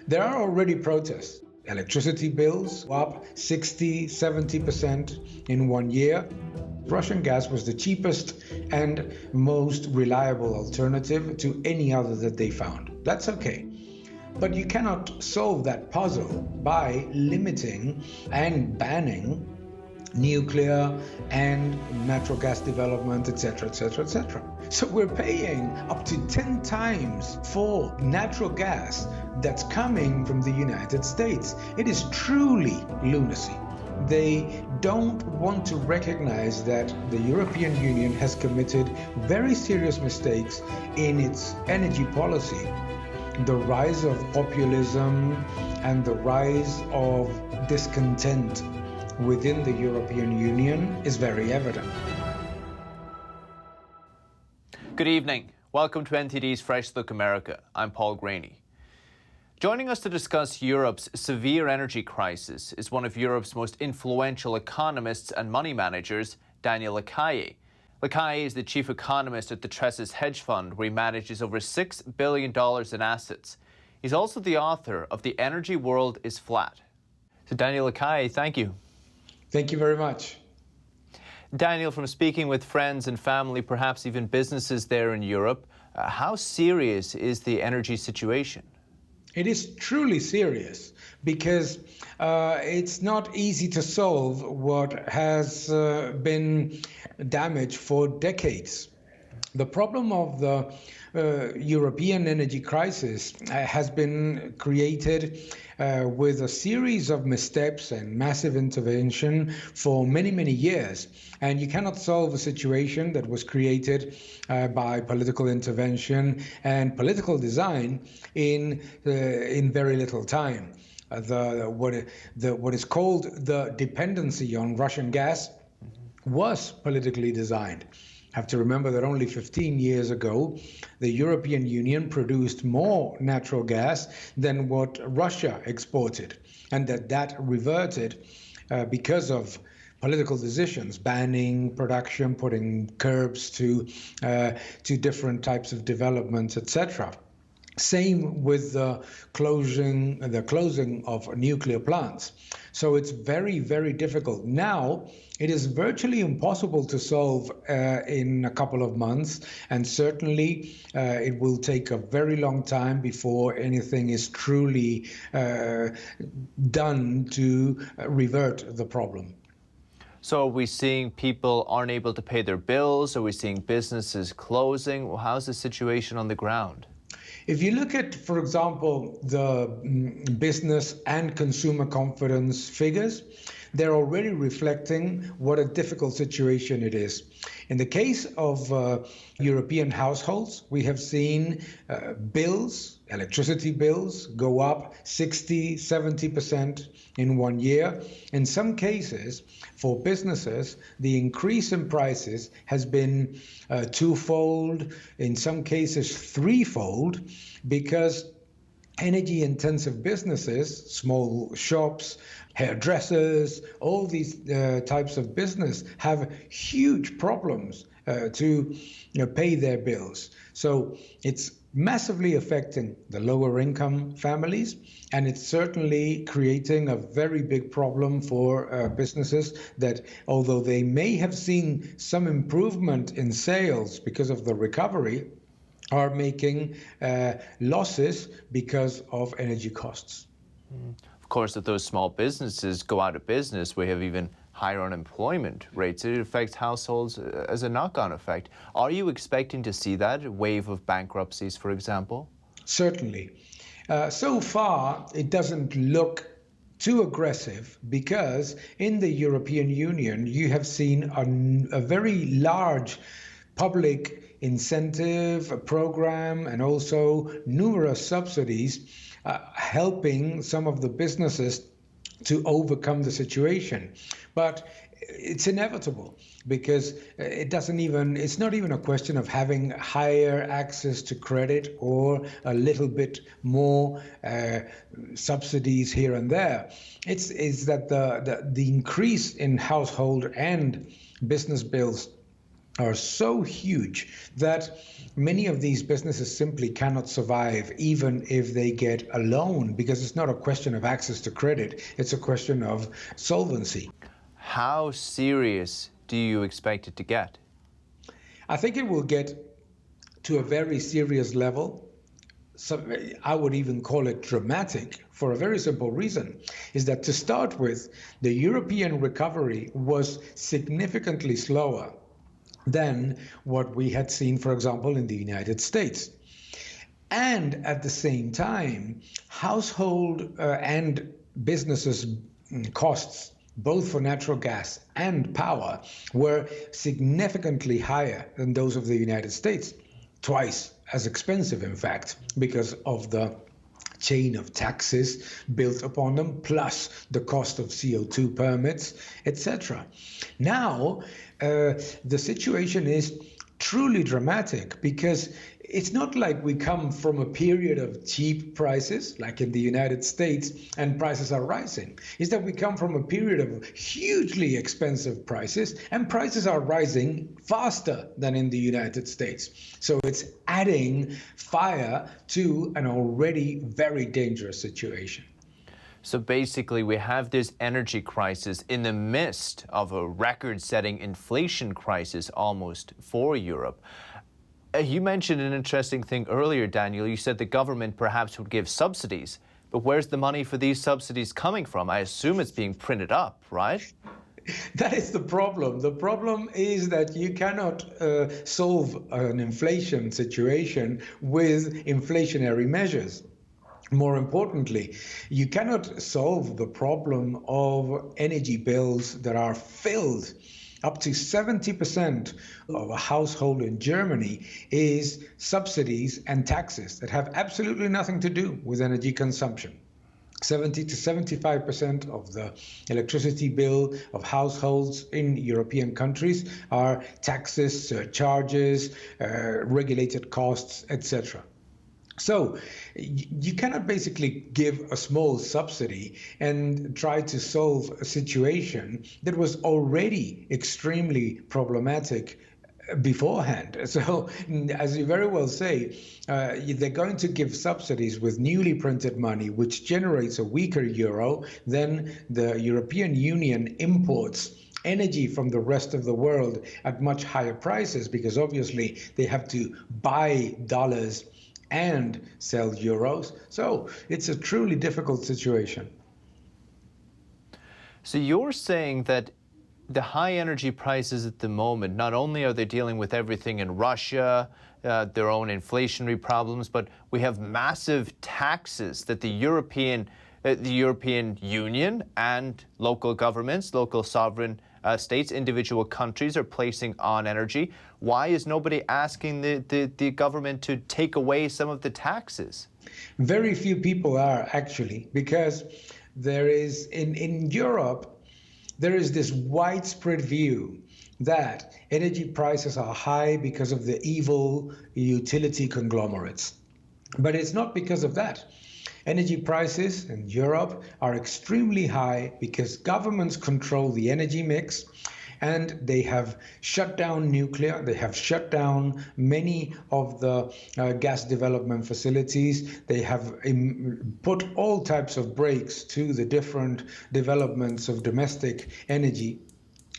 There are already protests. Electricity bills up 60-70% in 1 year. Russian gas was the cheapest and most reliable alternative to any other that they found. That's okay. But you cannot solve that puzzle by limiting and banning nuclear and natural gas development, etc., etc., etc. So we're paying up to 10 times for natural gas that's coming from the United States. It is truly lunacy. They don't want to recognize that the European Union has committed very serious mistakes in its energy policy. The rise of populism and the rise of discontent within the European Union is very evident. Good evening. Welcome to NTD's Fresh Look America. I'm Paul Graney. Joining us to discuss Europe's severe energy crisis is one of Europe's most influential economists and money managers, Daniel Lacalle. Lacalle is the chief economist at the Tressis hedge fund, where he manages over $6 billion in assets. He's also the author of The Energy World is Flat. So Daniel Lacalle, thank you. Thank you very much. Daniel, from speaking with friends and family, perhaps even businesses there in Europe, how serious is the energy situation? It is truly serious because it's not easy to solve what has been damaged for decades. The problem of the European energy crisis has been created with a series of missteps and massive intervention for many, many years. And you cannot solve a situation that was created by political intervention and political design in very little time. What is called the dependency on Russian gas was politically designed. Have to remember that only 15 years ago, the European Union produced more natural gas than what Russia exported, and that reverted because of political decisions, banning production, putting curbs to different types of developments, etc. Same with the closing of nuclear plants. So it's very, very difficult. Now, it is virtually impossible to solve in a couple of months, and certainly it will take a very long time before anything is truly done to revert the problem. So are we seeing people aren't able to pay their bills? Are we seeing businesses closing? How's the situation on the ground? If you look at, for example, the business and consumer confidence figures, they're already reflecting what a difficult situation it is. In the case of European households, we have seen electricity bills go up 60-70% in 1 year. In some cases, for businesses, the increase in prices has been twofold, in some cases threefold, because energy-intensive businesses, small shops, hairdressers, all these types of business have huge problems to pay their bills. So it's massively affecting the lower income families, and it's certainly creating a very big problem for businesses that, although they may have seen some improvement in sales because of the recovery, are making losses because of energy costs. Of course, if those small businesses go out of business, we have even higher unemployment rates. It affects households as a knock-on effect. Are you expecting to see that wave of bankruptcies, for example? Certainly. So far, it doesn't look too aggressive because in the European Union, you have seen a very large public incentive program and also numerous subsidies helping some of the businesses to overcome the situation. But it's inevitable because it's not even a question of having higher access to credit or a little bit more subsidies here and there. It's that the increase in household and business bills are so huge that many of these businesses simply cannot survive even if they get a loan, because it's not a question of access to credit, it's a question of solvency. How serious do you expect it to get? I think it will get to a very serious level. So I would even call it dramatic, for a very simple reason, is that to start with, the European recovery was significantly slower than what we had seen, for example, in the United States. And at the same time, household and businesses' costs, both for natural gas and power, were significantly higher than those of the United States. Twice as expensive, in fact, because of the chain of taxes built upon them, plus the cost of CO2 permits, etc. Now, the situation is truly dramatic, because it's not like we come from a period of cheap prices, like in the United States, and prices are rising. It's that we come from a period of hugely expensive prices, and prices are rising faster than in the United States. So it's adding fire to an already very dangerous situation. So basically, we have this energy crisis in the midst of a record-setting inflation crisis almost for Europe. You mentioned an interesting thing earlier, Daniel. You said the government perhaps would give subsidies, but where's the money for these subsidies coming from? I assume it's being printed up, right? That is the problem. The problem is that you cannot solve an inflation situation with inflationary measures. More importantly, you cannot solve the problem of energy bills that are filled. Up to 70% of a household in Germany is subsidies and taxes that have absolutely nothing to do with energy consumption. 70 to 75% of the electricity bill of households in European countries are taxes, surcharges, regulated costs, etc. So you cannot basically give a small subsidy and try to solve a situation that was already extremely problematic beforehand. So, as you very well say, they're going to give subsidies with newly printed money, which generates a weaker euro. Then the European Union imports energy from the rest of the world at much higher prices, because obviously they have to buy dollars and sell euros. So it's a truly difficult situation. So you're saying that the high energy prices at the moment, not only are they dealing with everything in Russia, their own inflationary problems, but we have massive taxes that the European Union and local governments, local sovereign states, individual countries are placing on energy. Why is nobody asking the government to take away some of the taxes? Very few people are, actually, because there is, in Europe, there is this widespread view that energy prices are high because of the evil utility conglomerates. But it's not because of that. Energy prices in Europe are extremely high because governments control the energy mix, and they have shut down nuclear, they have shut down many of the gas development facilities, they have put all types of brakes to the different developments of domestic energy.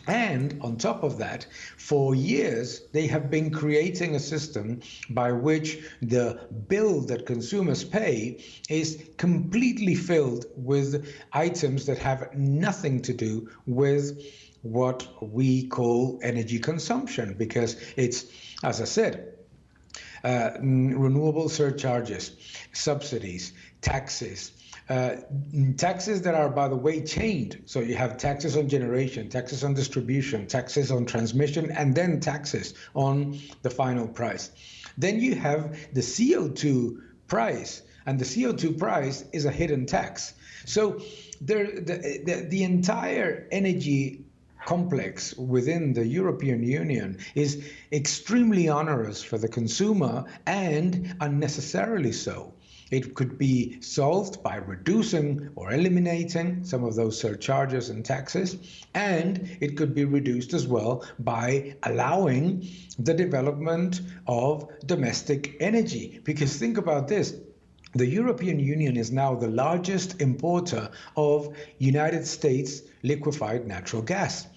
And on top of that, for years, they have been creating a system by which the bill that consumers pay is completely filled with items that have nothing to do with what we call energy consumption, because it's, as I said, renewable surcharges, subsidies, taxes, taxes that are, by the way, chained. So you have taxes on generation, taxes on distribution, taxes on transmission, and then taxes on the final price. Then you have the CO2 price, and the CO2 price is a hidden tax. So the entire energy complex within the European Union is extremely onerous for the consumer, and unnecessarily so. It could be solved by reducing or eliminating some of those surcharges and taxes, and it could be reduced as well by allowing the development of domestic energy. Because think about this. The European Union is now the largest importer of United States liquefied natural gas.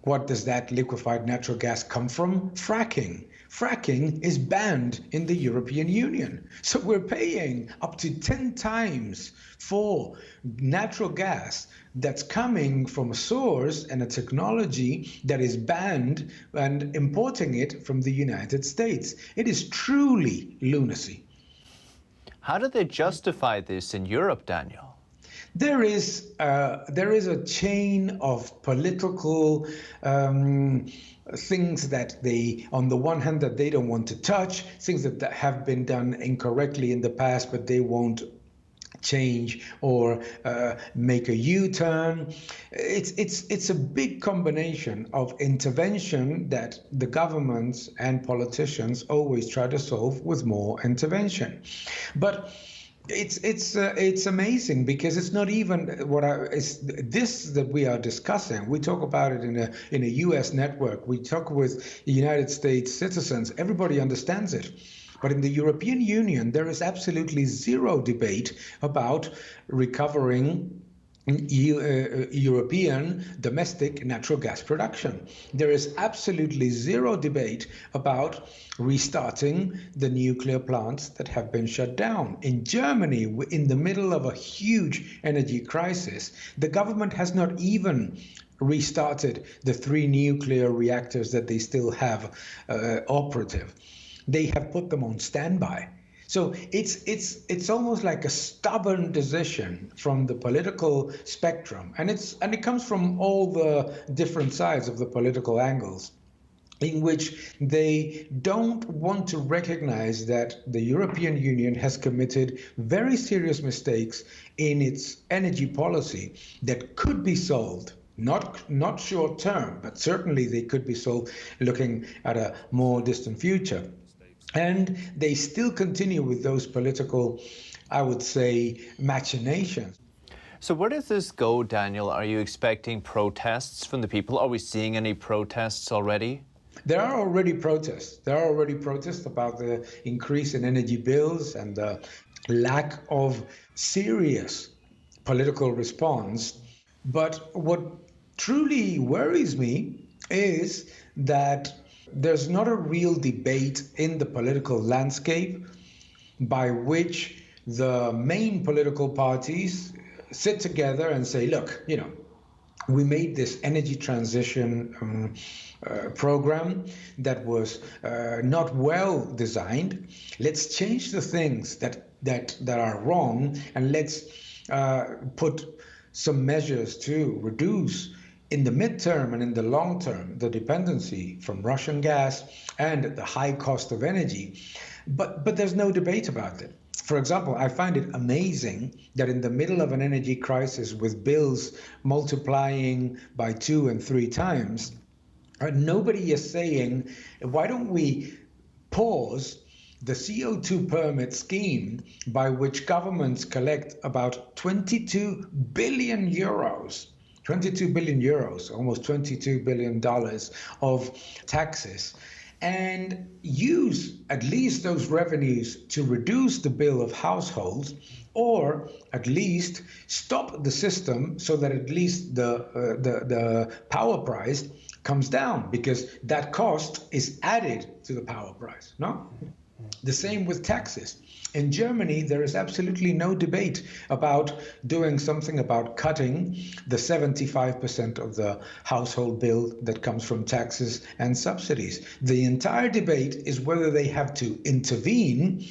What does that liquefied natural gas come from? Fracking. Fracking is banned in the European Union. So we're paying up to 10 times for natural gas that's coming from a source and a technology that is banned and importing it from the United States. It is truly lunacy. How do they justify this in Europe, Daniel? There is a chain of political things that they, on the one hand, that they don't want to touch, things that have been done incorrectly in the past, but they won't change or make a U-turn. It's a big combination of intervention that the governments and politicians always try to solve with more intervention. But it's amazing because it's not even it's this that we are discussing. We talk about it in a U.S. network. We talk with United States citizens. Everybody understands it. But in the European Union, there is absolutely zero debate about recovering European domestic natural gas production. There is absolutely zero debate about restarting the nuclear plants that have been shut down. In Germany, in the middle of a huge energy crisis, the government has not even restarted the 3 nuclear reactors that they still have operative. They have put them on standby. So it's almost like a stubborn decision from the political spectrum, and it comes from all the different sides of the political angles, in which they don't want to recognize that the European Union has committed very serious mistakes in its energy policy that could be solved. Not short term, but certainly they could be solved looking at a more distant future. And they still continue with those political, I would say, machinations. So where does this go, Daniel? Are you expecting protests from the people? Are we seeing any protests already? There are already protests. There are already protests about the increase in energy bills and the lack of serious political response. But what truly worries me is that there's not a real debate in the political landscape by which the main political parties sit together and say, look, we made this energy transition program that was not well designed. Let's change the things that are wrong, and let's put some measures to reduce in the midterm and in the long term the dependency from Russian gas and the high cost of energy. But there's no debate about it. For example, I find it amazing that in the middle of an energy crisis with bills multiplying by 2 and 3 times, nobody is saying, why don't we pause the CO2 permit scheme by which governments collect about 22 billion euros, almost $22 billion of taxes, and use at least those revenues to reduce the bill of households, or at least stop the system so that at least the power price comes down, because that cost is added to the power price, no? The same with taxes. In Germany, there is absolutely no debate about doing something about cutting the 75% of the household bill that comes from taxes and subsidies. The entire debate is whether they have to intervene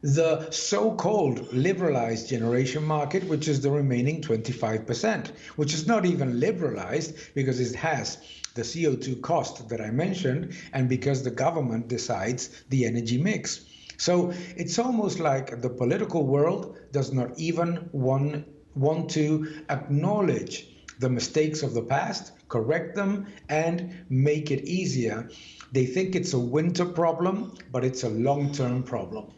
the so-called liberalized generation market, which is the remaining 25%, which is not even liberalized because it has the CO2 cost that I mentioned, and because the government decides the energy mix. So it's almost like the political world does not even want to acknowledge the mistakes of the past, correct them, and make it easier. They think it's a winter problem, but it's a long-term problem.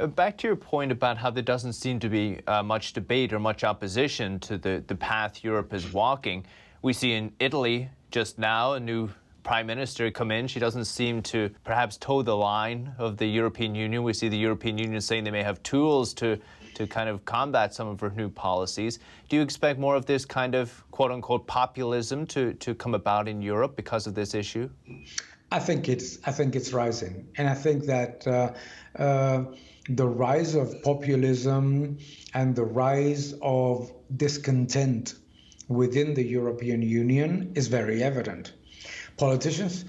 Back to your point about how there doesn't seem to be much debate or much opposition to the path Europe is walking. We see in Italy just now a new prime minister come in. She doesn't seem to perhaps toe the line of the European Union. We see the European Union saying they may have tools to kind of combat some of her new policies. Do you expect more of this kind of quote-unquote populism to come about in Europe because of this issue? I think it's rising, and I think that the rise of populism and the rise of discontent within the European Union is very evident. Politicians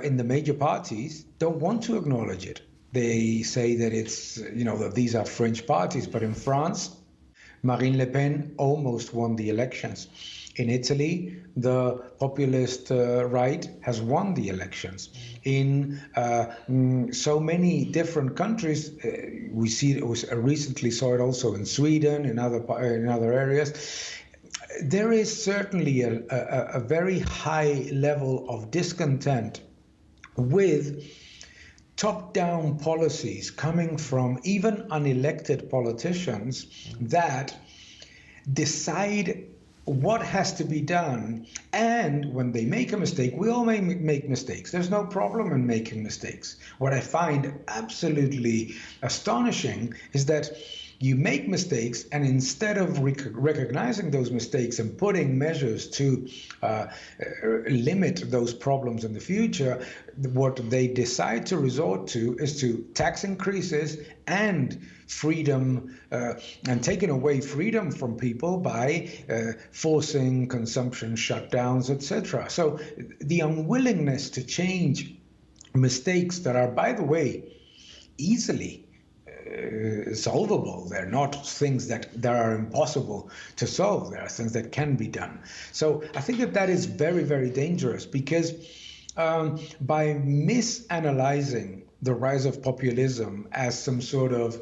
in the major parties don't want to acknowledge it. They say that it's, that these are fringe parties, but in France, Marine Le Pen almost won the elections. In Italy, the populist right has won the elections. In so many different countries, we recently saw it also in Sweden, in other areas. There is certainly a very high level of discontent with top-down policies coming from even unelected politicians that decide what has to be done. And when they make a mistake, we all make mistakes. There's no problem in making mistakes. What I find absolutely astonishing is that you make mistakes, and instead of recognizing those mistakes and putting measures to limit those problems in the future, what they decide to resort to is to tax increases and freedom, and taking away freedom from people by forcing consumption shutdowns, etc. So the unwillingness to change mistakes that are, by the way, easily solvable. They're not things that are impossible to solve. There are things that can be done. So I think that is very, very dangerous, because by misanalyzing the rise of populism as some sort of,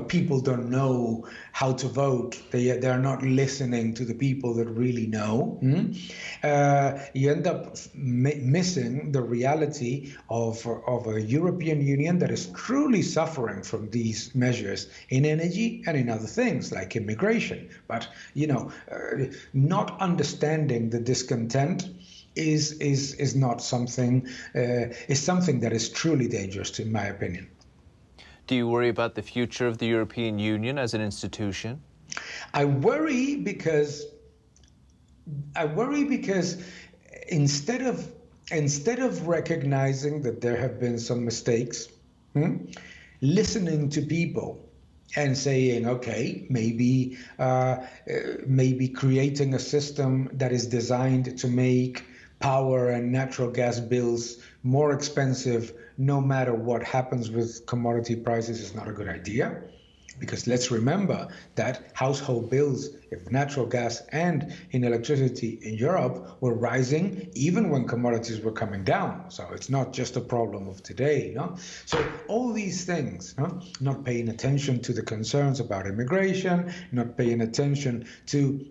people don't know how to vote. They're not listening to the people that really know. You end up missing the reality of a European Union that is truly suffering from these measures in energy and in other things like immigration. But not understanding the discontent is not something is something that is truly dangerous, in my opinion. Do you worry about the future of the European Union as an institution? I worry because instead of recognizing that there have been some mistakes, listening to people and saying, okay, maybe creating a system that is designed to make power and natural gas bills more expensive no matter what happens with commodity prices is not a good idea. Because let's remember that household bills of natural gas and in electricity in Europe were rising even when commodities were coming down. So it's not just a problem of today. So all these things, not paying attention to the concerns about immigration, not paying attention to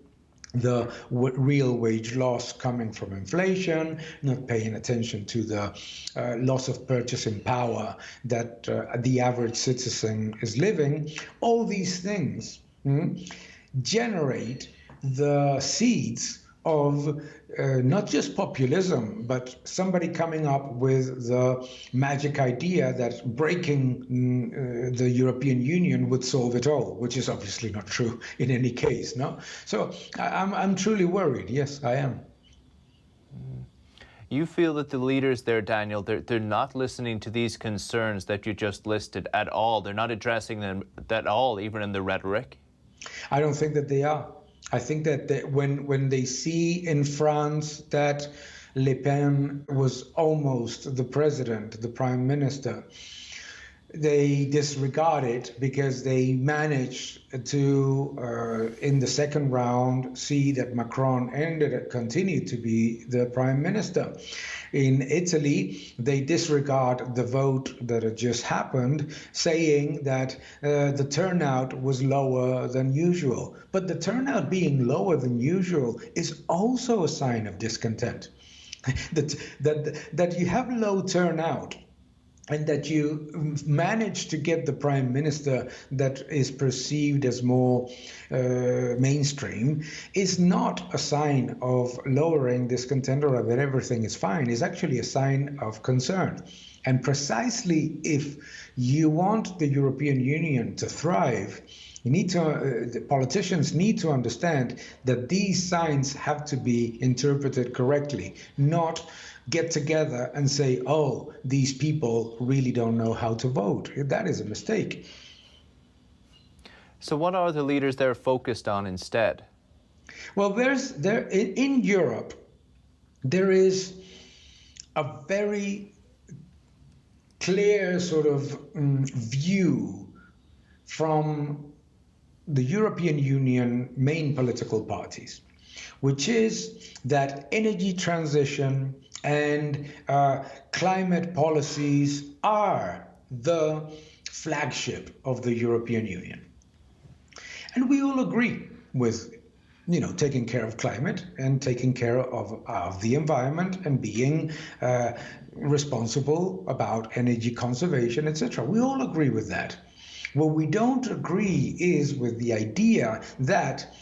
the real wage loss coming from inflation, not paying attention to the loss of purchasing power that the average citizen is living, all these things generate the seeds of not just populism, but somebody coming up with the magic idea that breaking the European Union would solve it all, which is obviously not true in any case. No, so I'm truly worried. Yes, I am. You feel that the leaders there, Daniel, they're not listening to these concerns that you just listed at all. They're not addressing them at all, even in the rhetoric? I don't think that they are. I think that when they see in France that Le Pen was almost the president, the prime minister, they disregard it because they managed to, in the second round, see that Macron continued to be the prime minister. In Italy, they disregard the vote that had just happened, saying that the turnout was lower than usual. But the turnout being lower than usual is also a sign of discontent. that you have low turnout and that you manage to get the prime minister that is perceived as more mainstream is not a sign of lowering discontent or that everything is fine. It's actually a sign of concern. And precisely if you want the European Union to thrive, you need to, the politicians need to understand that these signs have to be interpreted correctly, not get together and say, oh, these people really don't know how to vote. That is a mistake. So what are the leaders there focused on instead? Well, in Europe, there is a very clear sort of view from the European Union main political parties, which is that energy transition and climate policies are the flagship of the European Union. And we all agree with, taking care of climate and taking care of the environment and being responsible about energy conservation, etc. We all agree with that. What we don't agree is with the idea that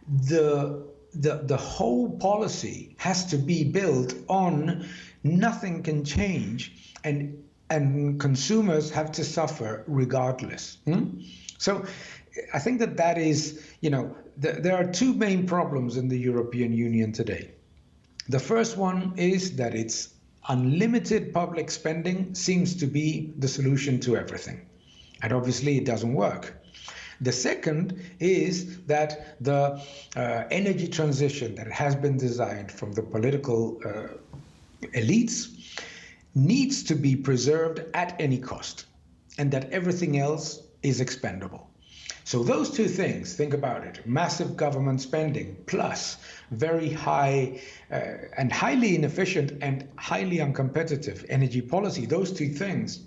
the whole policy has to be built on nothing can change and consumers have to suffer regardless. So I think that is, there are two main problems in the European Union today. The first one is that its unlimited public spending seems to be the solution to everything. And obviously it doesn't work. The second is that the energy transition that has been designed from the political elites needs to be preserved at any cost, and that everything else is expendable. So those two things, think about it, massive government spending plus very high and highly inefficient and highly uncompetitive energy policy, those two things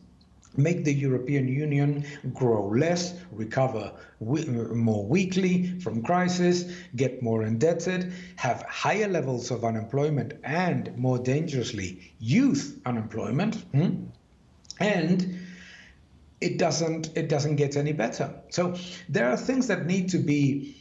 make the European Union grow less, recover more weakly from crisis, get more indebted, have higher levels of unemployment and, more dangerously, youth unemployment, and it doesn't get any better. So there are things that need to be,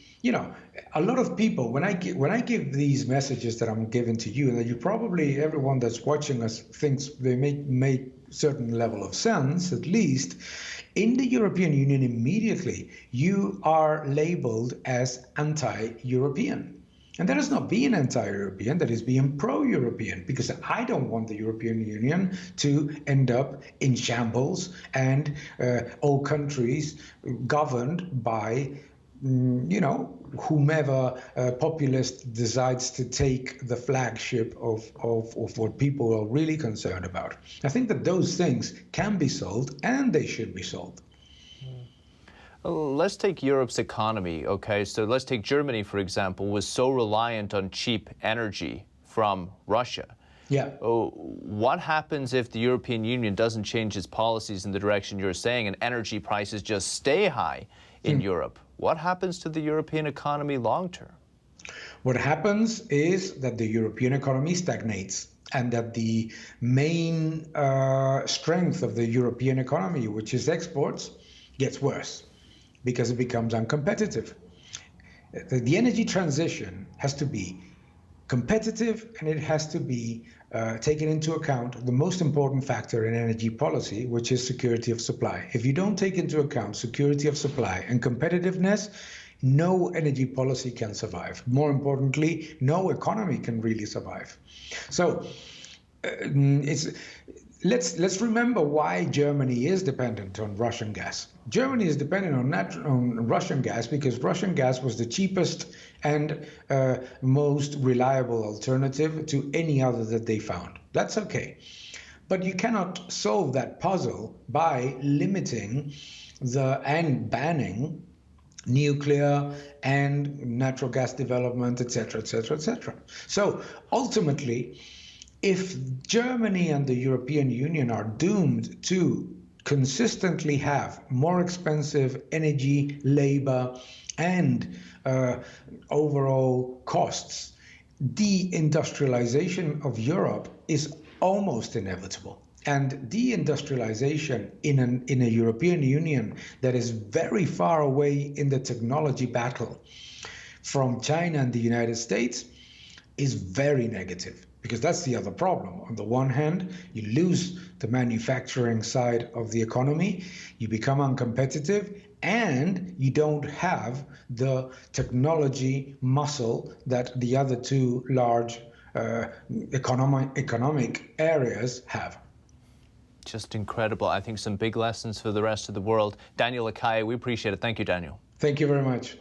a lot of people, when I give these messages that I'm giving to you, and that you probably, everyone that's watching us thinks they make certain level of sense, at least, in the European Union immediately, you are labeled as anti-European. And that is not being anti-European, that is being pro-European, because I don't want the European Union to end up in shambles and all countries governed by, whomever populist decides to take the flagship of what people are really concerned about. I think that those things can be solved and they should be solved. Let's take Europe's economy, okay? So let's take Germany, for example, was so reliant on cheap energy from Russia. Yeah. What happens if the European Union doesn't change its policies in the direction you're saying and energy prices just stay high in Europe? What happens to the European economy long term? What happens is that the European economy stagnates, and that the main strength of the European economy, which is exports, gets worse because it becomes uncompetitive. The energy transition has to be competitive, and it has to be taken into account the most important factor in energy policy, which is security of supply. If you don't take into account security of supply and competitiveness, no energy policy can survive. More importantly, no economy can really survive. So let's remember why Germany is dependent on Russian gas. Germany is dependent on Russian gas because Russian gas was the cheapest and most reliable alternative to any other that they found. That's okay. But you cannot solve that puzzle by limiting and banning nuclear and natural gas development, etc., etc., etc. So ultimately, if Germany and the European Union are doomed to consistently have more expensive energy, labor, and overall costs, deindustrialization of Europe is almost inevitable. And deindustrialization in a European Union that is very far away in the technology battle from China and the United States is very negative, because that's the other problem. On the one hand, you lose the manufacturing side of the economy, you become uncompetitive, and you don't have the technology muscle that the other two large economic areas have. Just incredible. I think some big lessons for the rest of the world. Daniel Lacalle, we appreciate it. Thank you, Daniel. Thank you very much.